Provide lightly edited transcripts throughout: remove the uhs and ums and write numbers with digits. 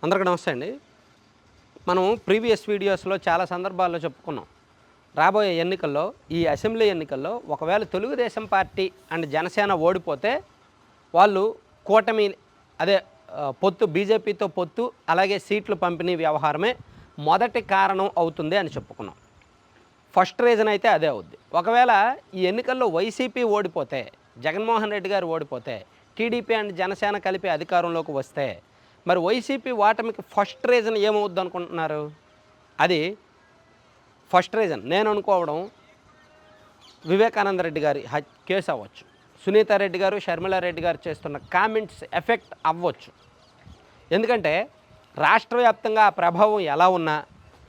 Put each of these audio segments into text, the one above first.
అందరికీ నమస్తే అండి. మనం ప్రీవియస్ వీడియోస్లో చాలా సందర్భాల్లో చెప్పుకున్నాం. రాబోయే ఎన్నికల్లో, ఈ అసెంబ్లీ ఎన్నికల్లో ఒకవేళ తెలుగుదేశం పార్టీ అండ్ జనసేన ఓడిపోతే వాళ్ళు కూటమి అదే పొత్తు బీజేపీతో పొత్తు అలాగే సీట్లు పంపిణీ వ్యవహారమే మొదటి కారణం అవుతుంది అని చెప్పుకున్నాం. ఫస్ట్ రీజన్ అయితే అదే అవుద్ది. ఒకవేళ ఈ ఎన్నికల్లో వైసీపీ ఓడిపోతే, జగన్మోహన్ రెడ్డి గారు ఓడిపోతే, టీడీపీ అండ్ జనసేన కలిపి అధికారంలోకి వస్తే మరి వైసీపీ ఓటమికి ఫస్ట్ రీజన్ ఏమవుద్ది అనుకుంటున్నారు? అది ఫస్ట్ రీజన్ నేను అనుకోవడం వివేకానంద రెడ్డి గారి కేసు అవ్వచ్చు, సునీతారెడ్డి గారు షర్మిలారెడ్డి గారు చేస్తున్న కామెంట్స్ ఎఫెక్ట్ అవ్వచ్చు. ఎందుకంటే రాష్ట్ర వ్యాప్తంగా ఆ ప్రభావం ఎలా ఉన్నా,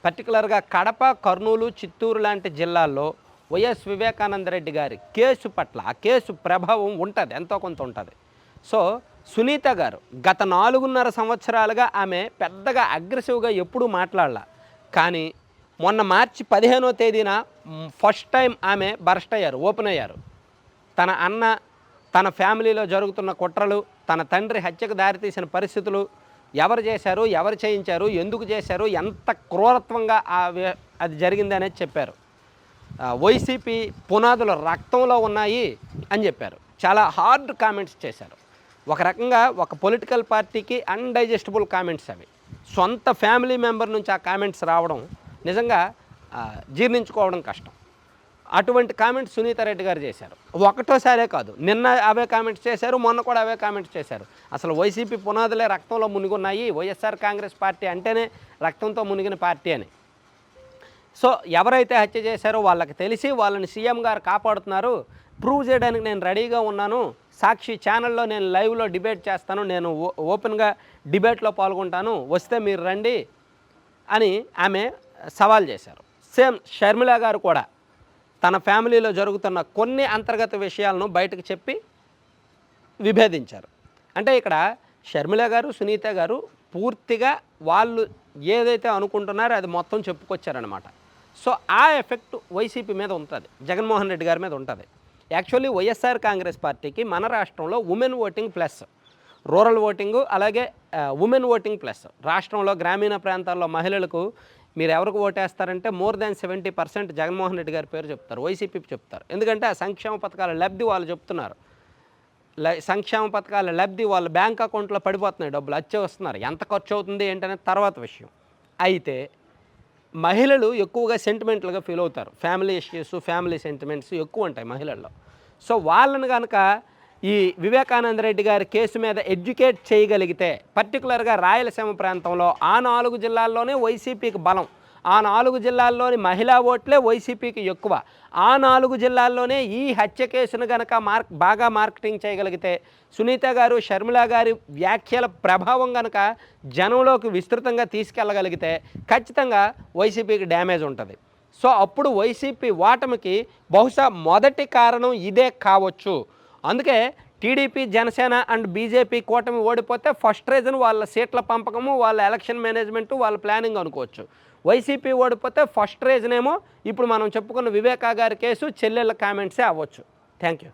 పర్టికులర్గా కడప, కర్నూలు, చిత్తూరు లాంటి జిల్లాల్లో వైఎస్ వివేకానంద రెడ్డి గారి కేసు పట్ల ఆ కేసు ప్రభావం ఉంటుంది, ఎంతో కొంత ఉంటుంది. సో సునీత గారు గత 4.5 సంవత్సరాలుగా ఆమె పెద్దగా అగ్రెసివ్గా ఎప్పుడూ మాట్లాడాల. కానీ మొన్న మార్చి 15వ తేదీన ఫస్ట్ టైం ఆమె బర్స్ట్ అయ్యారు, ఓపెన్ అయ్యారు. తన అన్న, తన ఫ్యామిలీలో జరుగుతున్న కుట్రలు, తన తండ్రి హత్యకు దారితీసిన పరిస్థితులు, ఎవరు చేశారు, ఎవరు చేయించారు, ఎందుకు చేశారు, ఎంత క్రూరత్వంగా అది జరిగింది అనేది చెప్పారు. వైసీపీ పునాదులు రక్తంలో ఉన్నాయి అని చెప్పారు. చాలా హార్డ్ కామెంట్స్ చేశారు. ఒక రకంగా ఒక పొలిటికల్ పార్టీకి అన్డైజెస్టబుల్ కామెంట్స్ అవి. సొంత ఫ్యామిలీ మెంబర్ నుంచి ఆ కామెంట్స్ రావడం నిజంగా జీర్ణించుకోవడం కష్టం. అటువంటి కామెంట్స్ సునీతారెడ్డి గారు చేశారు. ఒకటోసారే కాదు, నిన్న అవే కామెంట్స్ చేశారు, మొన్న కూడా అవే కామెంట్స్ చేశారు. అసలు వైసీపీ పునాదులే రక్తంలో మునిగున్నాయి, వైఎస్ఆర్ కాంగ్రెస్ పార్టీ అంటేనే రక్తంతో మునిగిన పార్టీ అని. సో ఎవరైతే హత్య చేశారో వాళ్ళకి తెలిసి వాళ్ళని సీఎం గారు కాపాడుతున్నారు, ప్రూవ్ చేయడానికి నేను రెడీగా ఉన్నాను, సాక్షి ఛానల్లో నేను లైవ్లో డిబేట్ చేస్తాను, నేను ఓపెన్గా డిబేట్లో పాల్గొంటాను, వస్తే మీరు రండి అని ఆమె సవాల్ చేశారు. సేమ్ షర్మిల గారు కూడా తన ఫ్యామిలీలో జరుగుతున్న కొన్ని అంతర్గత విషయాలను బయటకు చెప్పి విభేదించారు. అంటే ఇక్కడ షర్మిల గారు, సునీత గారు పూర్తిగా వాళ్ళు ఏదైతే అనుకుంటున్నారో అది మొత్తం చెప్పుకొచ్చారనమాట. సో ఆ ఎఫెక్ట్ వైసీపీ మీద ఉంటుంది, జగన్మోహన్ రెడ్డి గారి మీద ఉంటుంది. యాక్చువల్లీ వైఎస్ఆర్ కాంగ్రెస్ పార్టీకి మన రాష్ట్రంలో women voting plus rural voting, అలాగే ఉమెన్ ఓటింగ్ ప్లస్ రాష్ట్రంలో గ్రామీణ ప్రాంతాల్లో మహిళలకు మీరు ఎవరికి ఓటేస్తారంటే మోర్ దాన్ 70% జగన్మోహన్ రెడ్డి గారి పేరు చెప్తారు, వైసీపీ చెప్తారు. ఎందుకంటే ఆ సంక్షేమ పథకాల లబ్ధి వాళ్ళు చెప్తున్నారు. సంక్షేమ పథకాల లబ్ధి వాళ్ళ బ్యాంక్ అకౌంట్లో పడిపోతున్నాయి, డబ్బులు వచ్చే వస్తున్నారు. ఎంత ఖర్చు అవుతుంది ఏంటనేది తర్వాత విషయం. అయితే మహిళలు ఎక్కువగా సెంటిమెంటల్గా ఫీల్ అవుతారు. ఫ్యామిలీ ఇష్యూస్, ఫ్యామిలీ సెంటిమెంట్స్ ఎక్కువ ఉంటాయి మహిళల్లో. సో వాళ్ళని కనుక ఈ వివేకానంద రెడ్డి గారి కేసు మీద ఎడ్యుకేట్ చేయగలిగితే, పర్టికులర్గా రాయలసీమ ప్రాంతంలో ఆ 4 జిల్లాల్లోనే వైసీపీకి బలం, ఆ 4 జిల్లాల్లోని మహిళా ఓట్లే వైసీపీకి ఎక్కువ, ఆ 4 జిల్లాల్లోనే ఈ హత్య కేసును కనుక బాగా మార్కెటింగ్ చేయగలిగితే, సునీత గారు, షర్మిల గారి వ్యాఖ్యల ప్రభావం కనుక జనంలోకి విస్తృతంగా తీసుకెళ్ళగలిగితే ఖచ్చితంగా వైసీపీకి డ్యామేజ్ ఉంటుంది. సో అప్పుడు వైసీపీ ఓటమికి బహుశా మొదటి కారణం ఇదే కావచ్చు. అందుకే టీడీపీ, జనసేన అండ్ బీజేపీ కూటమి ఓడిపోతే ఫస్ట్ రీజన్ వాళ్ళ సీట్ల పంపకము, వాళ్ళ ఎలక్షన్ మేనేజ్మెంటు, వాళ్ళ ప్లానింగ్ అనుకోవచ్చు. వైసీపీ ఓడిపోతే ఫస్ట్ రీజన్ ఏమో ఇప్పుడు మనం చెప్పుకున్న వివేకా గారి కేసు, చెల్లెళ్ళ కామెంట్సే అవ్వచ్చు. Thank you.